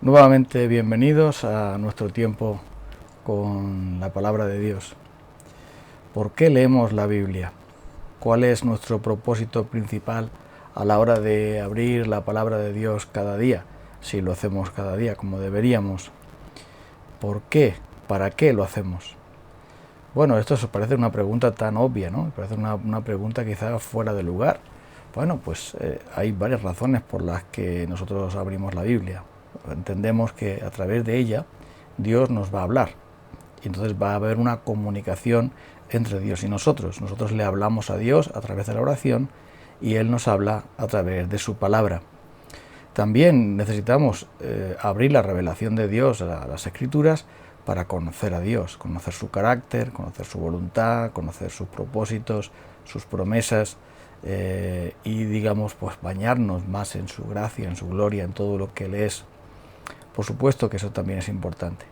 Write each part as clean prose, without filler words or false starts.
Nuevamente bienvenidos a nuestro tiempo con la palabra de Dios. ¿Por qué leemos la Biblia? ¿Cuál es nuestro propósito principal a la hora de abrir la palabra de Dios cada día? Si lo hacemos cada día como deberíamos. ¿Por qué? ¿Para qué lo hacemos? Bueno, esto se parece una pregunta tan obvia, ¿no? Parece una pregunta quizá fuera de lugar. Bueno, pues hay varias razones por las que nosotros abrimos la Biblia. Entendemos que a través de ella Dios nos va a hablar. Y entonces va a haber una comunicación entre Dios y nosotros. Nosotros le hablamos a Dios a través de la oración y Él nos habla a través de su palabra. También necesitamos abrir la revelación de Dios a las Escrituras para conocer a Dios, conocer su carácter, conocer su voluntad, conocer sus propósitos, sus promesas y digamos pues bañarnos más en su gracia, en su gloria, en todo lo que Él es. Por supuesto que eso también es importante.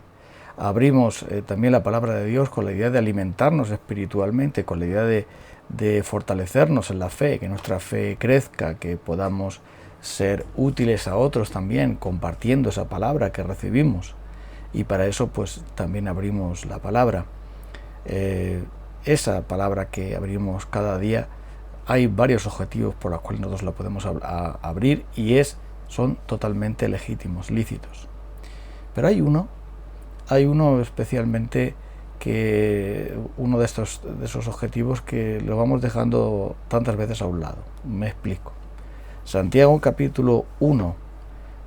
Abrimos también la palabra de Dios con la idea de alimentarnos espiritualmente, con la idea de fortalecernos en la fe, que nuestra fe crezca, que podamos ser útiles a otros también, compartiendo esa palabra que recibimos. Y para eso pues también abrimos la palabra. Esa palabra que abrimos cada día, hay varios objetivos por los cuales nosotros la podemos abrir y son totalmente legítimos, lícitos. Pero hay uno especialmente que uno de esos objetivos que lo vamos dejando tantas veces a un lado. Me explico. Santiago capítulo 1,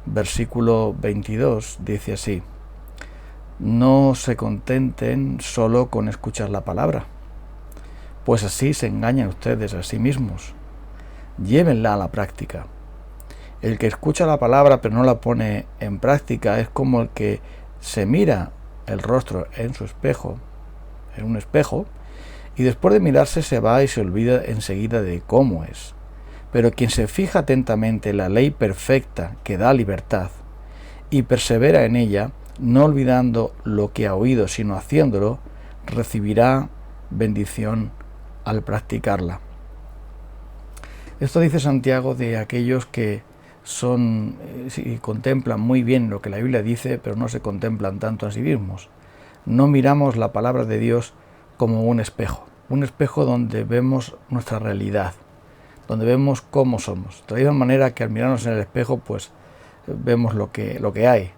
versículo 22 dice así: no se contenten solo con escuchar la palabra, pues así se engañan ustedes a sí mismos. Llévenla a la práctica. El que escucha la palabra pero no la pone en práctica es como el que se mira el rostro en un espejo, y después de mirarse se va y se olvida enseguida de cómo es. Pero quien se fija atentamente en la ley perfecta que da libertad y persevera en ella, no olvidando lo que ha oído, sino haciéndolo, recibirá bendición al practicarla. Esto dice Santiago de aquellos que contemplan muy bien lo que la Biblia dice, pero no se contemplan tanto a sí mismos. No miramos la palabra de Dios como un espejo donde vemos nuestra realidad, donde vemos cómo somos. De la misma manera que al mirarnos en el espejo, pues vemos lo que hay.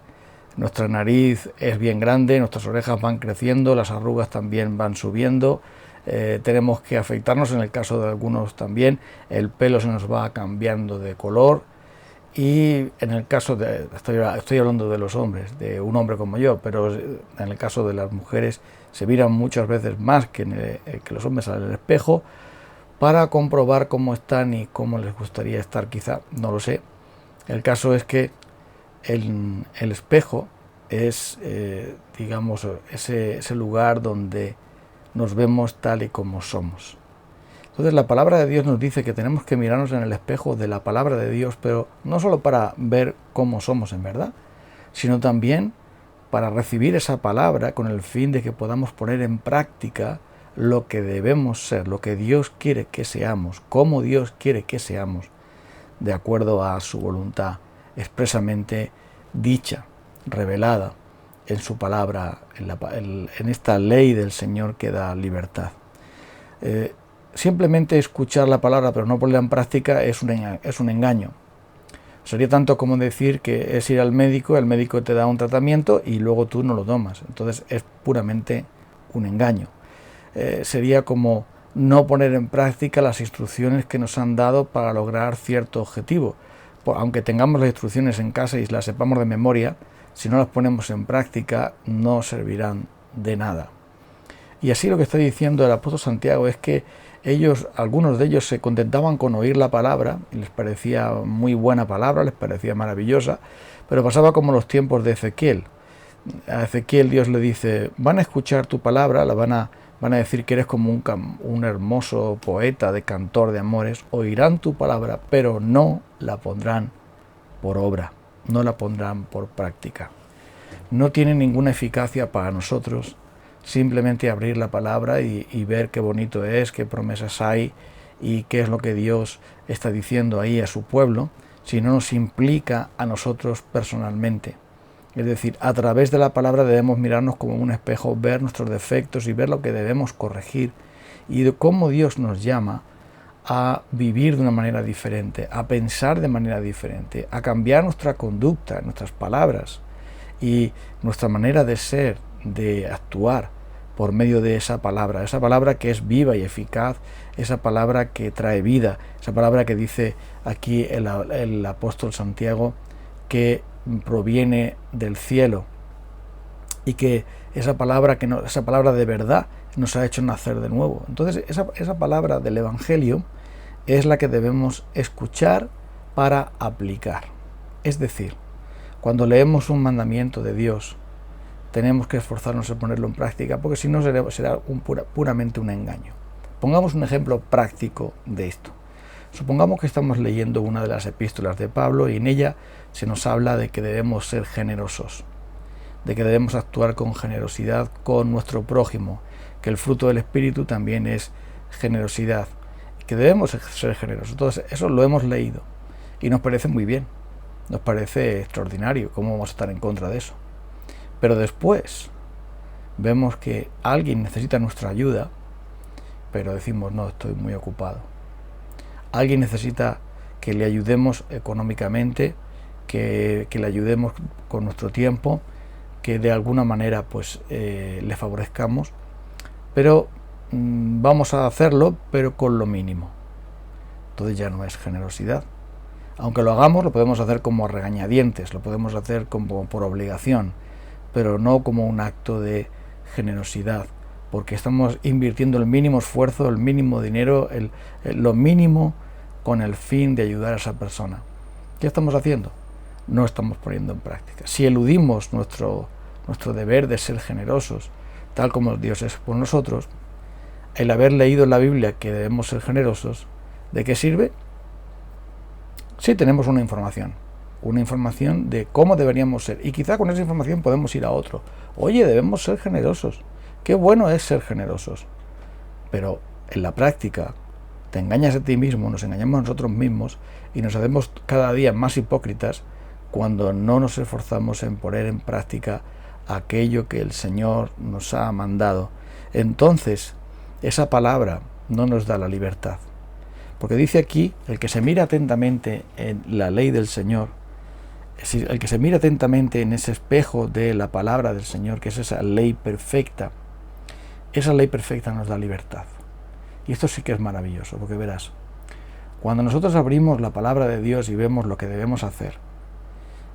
Nuestra nariz es bien grande, nuestras orejas van creciendo, las arrugas también van subiendo, tenemos que afeitarnos, en el caso de algunos también, el pelo se nos va cambiando de color, y en el caso de, estoy hablando de los hombres, de un hombre como yo, pero en el caso de las mujeres se miran muchas veces más que los hombres al espejo para comprobar cómo están y cómo les gustaría estar, quizá, no lo sé. El caso es que el espejo es, digamos, ese lugar donde nos vemos tal y como somos. Entonces la palabra de Dios nos dice que tenemos que mirarnos en el espejo de la palabra de Dios, pero no solo para ver cómo somos en verdad, sino también para recibir esa palabra con el fin de que podamos poner en práctica lo que debemos ser, lo que Dios quiere que seamos, cómo Dios quiere que seamos, de acuerdo a su voluntad expresamente dicha, revelada en su palabra, en esta ley del Señor que da libertad. Simplemente escuchar la palabra pero no ponerla en práctica es un engaño. Sería tanto como decir que es ir al médico, el médico te da un tratamiento y luego tú no lo tomas. Entonces es puramente un engaño. Sería como no poner en práctica las instrucciones que nos han dado para lograr cierto objetivo. Aunque tengamos las instrucciones en casa y las sepamos de memoria, si no las ponemos en práctica no servirán de nada. Y así lo que está diciendo el apóstol Santiago es que algunos de ellos se contentaban con oír la palabra y les parecía muy buena palabra, les parecía maravillosa, pero pasaba como los tiempos de Ezequiel. A Ezequiel Dios le dice: van a escuchar tu palabra, van a decir que eres como un hermoso poeta, de cantor de amores, oirán tu palabra, pero no la pondrán por obra, no la pondrán por práctica. No tiene ninguna eficacia para nosotros simplemente abrir la palabra y ver qué bonito es, qué promesas hay y qué es lo que Dios está diciendo ahí a su pueblo, si no nos implica a nosotros personalmente. Es decir, a través de la palabra debemos mirarnos como un espejo, ver nuestros defectos y ver lo que debemos corregir y de cómo Dios nos llama a vivir de una manera diferente, a pensar de manera diferente, a cambiar nuestra conducta, nuestras palabras y nuestra manera de ser, de actuar por medio de esa palabra que es viva y eficaz, esa palabra que trae vida, esa palabra que dice aquí el apóstol Santiago que proviene del cielo y que esa palabra de verdad nos ha hecho nacer de nuevo. Entonces esa palabra del Evangelio es la que debemos escuchar para aplicar. Es decir, cuando leemos un mandamiento de Dios, tenemos que esforzarnos en ponerlo en práctica, porque si no será puramente un engaño. Pongamos un ejemplo práctico de esto. Supongamos que estamos leyendo una de las epístolas de Pablo y en ella se nos habla de que debemos ser generosos, de que debemos actuar con generosidad con nuestro prójimo, que el fruto del Espíritu también es generosidad, que debemos ser generosos. Entonces, eso lo hemos leído y nos parece muy bien, nos parece extraordinario. ¿Cómo vamos a estar en contra de eso? Pero después vemos que alguien necesita nuestra ayuda, pero decimos, no, estoy muy ocupado. Alguien necesita que le ayudemos económicamente, que le ayudemos con nuestro tiempo, que de alguna manera pues le favorezcamos, pero vamos a hacerlo, pero con lo mínimo. Entonces ya no es generosidad. Aunque lo hagamos, lo podemos hacer como a regañadientes, lo podemos hacer como por obligación, pero no como un acto de generosidad, porque estamos invirtiendo el mínimo esfuerzo, el mínimo dinero, lo mínimo con el fin de ayudar a esa persona. ¿Qué estamos haciendo? No estamos poniendo en práctica. Si eludimos nuestro deber de ser generosos, tal como Dios es por nosotros, el haber leído en la Biblia que debemos ser generosos, ¿de qué sirve? Sí, tenemos una información de cómo deberíamos ser, y quizá con esa información podemos ir a otro. Oye, debemos ser generosos, qué bueno es ser generosos, pero en la práctica te engañas a ti mismo, nos engañamos a nosotros mismos y nos hacemos cada día más hipócritas cuando no nos esforzamos en poner en práctica aquello que el Señor nos ha mandado. Entonces, esa palabra no nos da la libertad. Porque dice aquí, el que se mira atentamente en la ley del Señor, el que se mira atentamente en ese espejo de la palabra del Señor, que es esa ley perfecta nos da libertad. Y esto sí que es maravilloso, porque verás, cuando nosotros abrimos la palabra de Dios y vemos lo que debemos hacer,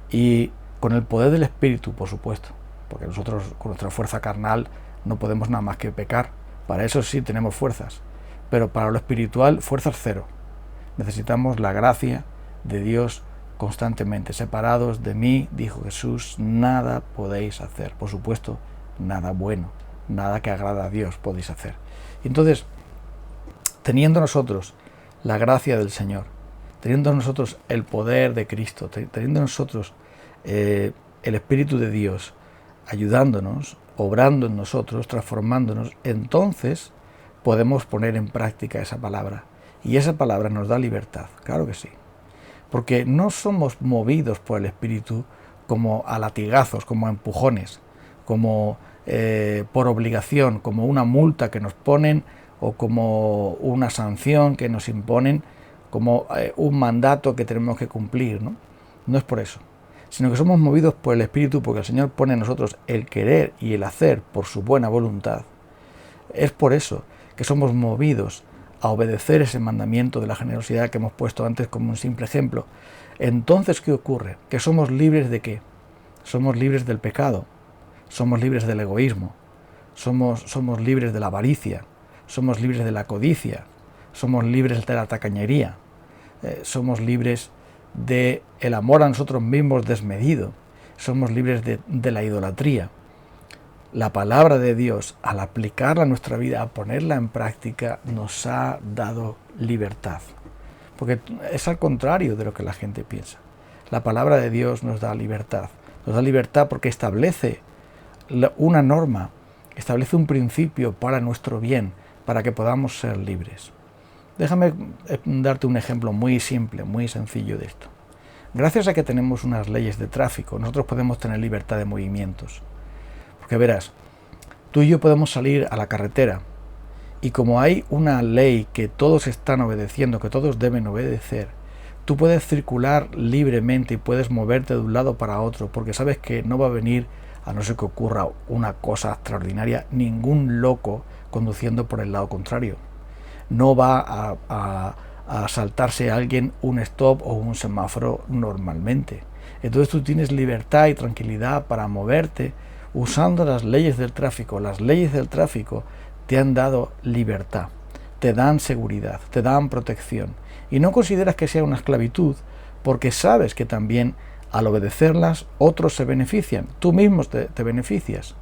y con el poder del Espíritu, por supuesto, porque nosotros con nuestra fuerza carnal no podemos nada más que pecar, para eso sí tenemos fuerzas, pero para lo espiritual, fuerzas cero. Necesitamos la gracia de Dios constantemente. Separados de mí, dijo Jesús, nada podéis hacer. Por supuesto, nada bueno, nada que agrada a Dios podéis hacer. Entonces, teniendo nosotros la gracia del Señor, teniendo nosotros el poder de Cristo, teniendo nosotros el Espíritu de Dios ayudándonos, obrando en nosotros, transformándonos, entonces podemos poner en práctica esa palabra. Y esa palabra nos da libertad, claro que sí. Porque no somos movidos por el Espíritu como a latigazos, como a empujones, como por obligación, como una multa que nos ponen o como una sanción que nos imponen, como un mandato que tenemos que cumplir, ¿no? No es por eso, sino que somos movidos por el Espíritu porque el Señor pone en nosotros el querer y el hacer por su buena voluntad. Es por eso que somos movidos a obedecer ese mandamiento de la generosidad que hemos puesto antes como un simple ejemplo. Entonces, ¿qué ocurre? Que somos libres ¿de qué? Somos libres del pecado, somos libres del egoísmo, somos libres de la avaricia, somos libres de la codicia, somos libres de la tacañería, somos libres del amor a nosotros mismos desmedido, somos libres de la idolatría. La palabra de Dios, al aplicarla a nuestra vida, a ponerla en práctica, nos ha dado libertad. Porque es al contrario de lo que la gente piensa. La palabra de Dios nos da libertad. Nos da libertad porque establece una norma, establece un principio para nuestro bien, para que podamos ser libres. Déjame darte un ejemplo muy simple, muy sencillo de esto. Gracias a que tenemos unas leyes de tráfico, nosotros podemos tener libertad de movimientos. Porque verás, tú y yo podemos salir a la carretera y como hay una ley que todos están obedeciendo, que todos deben obedecer, tú puedes circular libremente y puedes moverte de un lado para otro porque sabes que no va a venir, a no ser que ocurra una cosa extraordinaria, ningún loco conduciendo por el lado contrario. No va a saltarse a alguien un stop o un semáforo normalmente. Entonces tú tienes libertad y tranquilidad para moverte usando las leyes del tráfico. Las leyes del tráfico te han dado libertad, te dan seguridad, te dan protección. Y no consideras que sea una esclavitud porque sabes que también al obedecerlas otros se benefician, tú mismo te beneficias.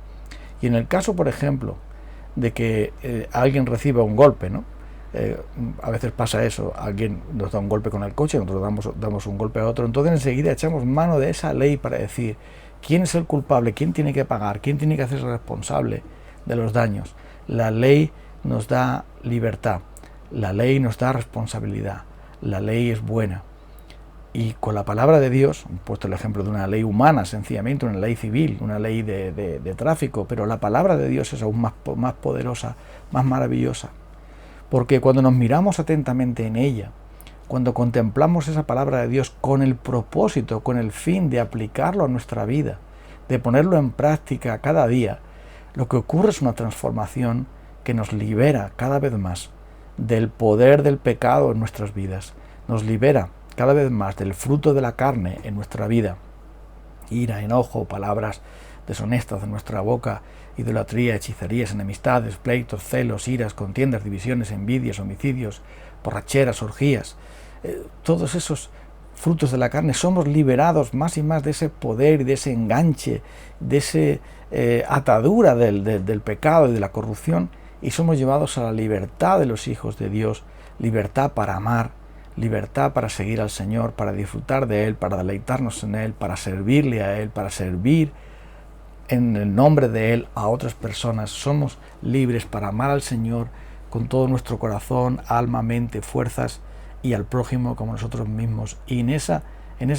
Y en el caso, por ejemplo, de que alguien reciba un golpe, ¿no? A veces pasa eso, alguien nos da un golpe con el coche, nosotros damos un golpe a otro, entonces enseguida echamos mano de esa ley para decir quién es el culpable, quién tiene que pagar, quién tiene que hacerse responsable de los daños. La ley nos da libertad, la ley nos da responsabilidad, la ley es buena. Y con la palabra de Dios, he puesto el ejemplo de una ley humana, sencillamente, una ley civil, una ley de tráfico, pero la palabra de Dios es aún más poderosa, más maravillosa. Porque cuando nos miramos atentamente en ella, cuando contemplamos esa palabra de Dios con el propósito, con el fin de aplicarlo a nuestra vida, de ponerlo en práctica cada día, lo que ocurre es una transformación que nos libera cada vez más del poder del pecado en nuestras vidas, nos libera cada vez más del fruto de la carne en nuestra vida, ira, enojo, palabras deshonestas de nuestra boca, idolatría, hechicerías, enemistades, pleitos, celos, iras, contiendas, divisiones, envidias, homicidios, borracheras, orgías, todos esos frutos de la carne, somos liberados más y más de ese poder y de ese enganche, de esa atadura del pecado y de la corrupción, y somos llevados a la libertad de los hijos de Dios, libertad para amar, libertad para seguir al Señor, para disfrutar de Él, para deleitarnos en Él, para servirle a Él, para servir en el nombre de Él a otras personas. Somos libres para amar al Señor con todo nuestro corazón, alma, mente, fuerzas, y al prójimo como nosotros mismos. Y en esa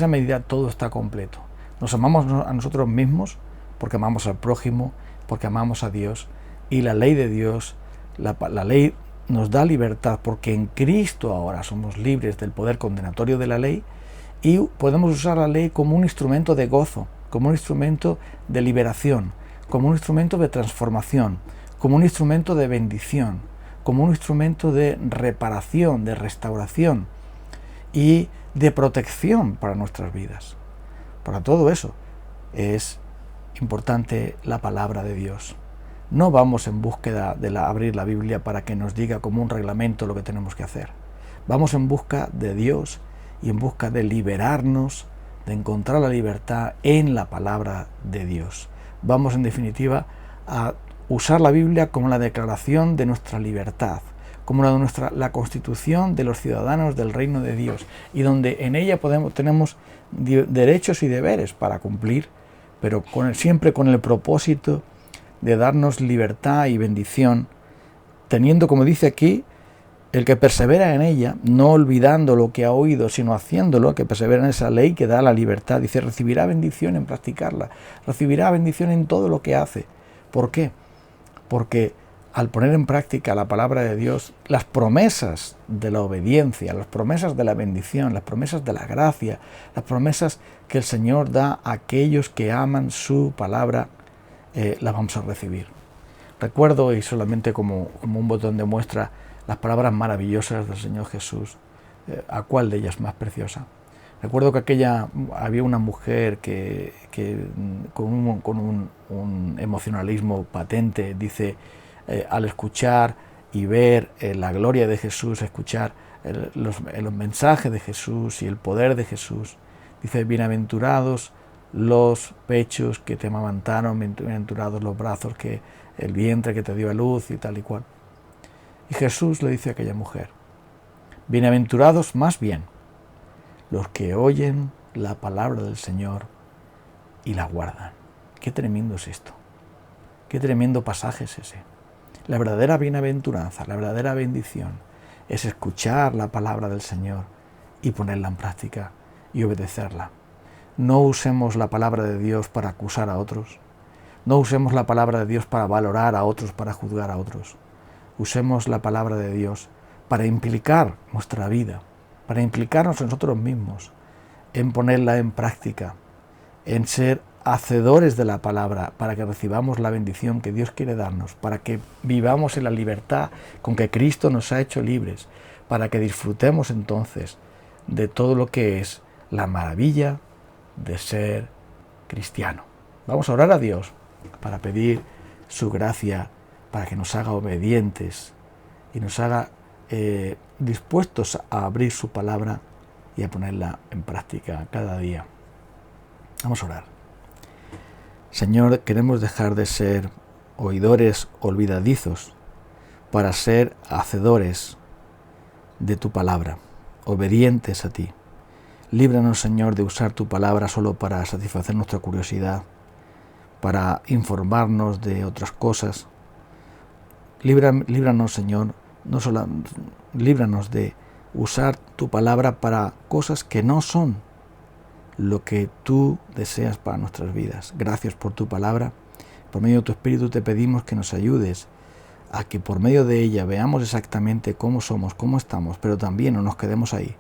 medida todo está completo. Nos amamos a nosotros mismos porque amamos al prójimo, porque amamos a Dios. Y la ley de Dios, la ley nos da libertad porque en Cristo ahora somos libres del poder condenatorio de la ley y podemos usar la ley como un instrumento de gozo, como un instrumento de liberación, como un instrumento de transformación, como un instrumento de bendición, como un instrumento de reparación, de restauración y de protección para nuestras vidas. Para todo eso es importante la palabra de Dios. No vamos en búsqueda de abrir la Biblia para que nos diga como un reglamento lo que tenemos que hacer. Vamos en busca de Dios y en busca de liberarnos, de encontrar la libertad en la palabra de Dios. Vamos en definitiva a usar la Biblia como la declaración de nuestra libertad, como la constitución de los ciudadanos del reino de Dios, y donde en ella tenemos derechos y deberes para cumplir, pero siempre con el propósito de darnos libertad y bendición, teniendo, como dice aquí, el que persevera en ella, no olvidando lo que ha oído, sino haciéndolo, que persevera en esa ley que da la libertad. Dice, recibirá bendición en practicarla, recibirá bendición en todo lo que hace. ¿Por qué? Porque al poner en práctica la palabra de Dios, las promesas de la obediencia, las promesas de la bendición, las promesas de la gracia, las promesas que el Señor da a aquellos que aman su palabra, las vamos a recibir. Recuerdo, y solamente como un botón de muestra, las palabras maravillosas del Señor Jesús. ¿A cuál de ellas más preciosa? Recuerdo que había una mujer que con un emocionalismo patente dice, al escuchar y ver la gloria de Jesús, escuchar los mensajes de Jesús y el poder de Jesús, dice, bienaventurados los pechos que te amamantaron, bienaventurados los brazos, el vientre que te dio a luz y tal y cual. Y Jesús le dice a aquella mujer, bienaventurados más bien los que oyen la palabra del Señor y la guardan. Qué tremendo es esto. Qué tremendo pasaje es ese. La verdadera bienaventuranza, la verdadera bendición es escuchar la palabra del Señor y ponerla en práctica. y obedecerla. No usemos la palabra de Dios para acusar a otros. No usemos la palabra de Dios para valorar a otros, para juzgar a otros. Usemos la palabra de Dios para implicar nuestra vida, para implicarnos nosotros mismos, en ponerla en práctica, en ser hacedores de la palabra, para que recibamos la bendición que Dios quiere darnos, para que vivamos en la libertad con que Cristo nos ha hecho libres, para que disfrutemos entonces de todo lo que es la maravilla de ser cristiano. Vamos a orar a Dios para pedir su gracia, para que nos haga obedientes y nos haga dispuestos a abrir su palabra y a ponerla en práctica cada día. Vamos a orar. Señor, queremos dejar de ser oidores olvidadizos para ser hacedores de tu palabra, obedientes a ti. Líbranos, Señor, de usar tu palabra solo para satisfacer nuestra curiosidad, para informarnos de otras cosas. Líbranos, Señor, líbranos de usar tu palabra para cosas que no son lo que tú deseas para nuestras vidas. Gracias por tu palabra. Por medio de tu Espíritu te pedimos que nos ayudes a que por medio de ella veamos exactamente cómo somos, cómo estamos, pero también no nos quedemos ahí,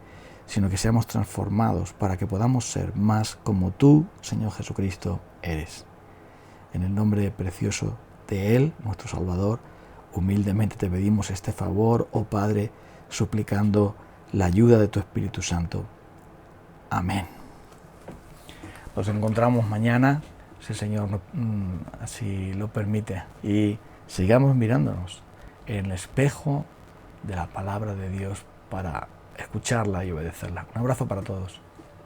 sino que seamos transformados para que podamos ser más como tú, Señor Jesucristo, eres. En el nombre precioso de Él, nuestro Salvador, humildemente te pedimos este favor, oh Padre, suplicando la ayuda de tu Espíritu Santo. Amén. Nos encontramos mañana, si el Señor así lo permite, y sigamos mirándonos en el espejo de la palabra de Dios para escucharla y obedecerla. Un abrazo para todos.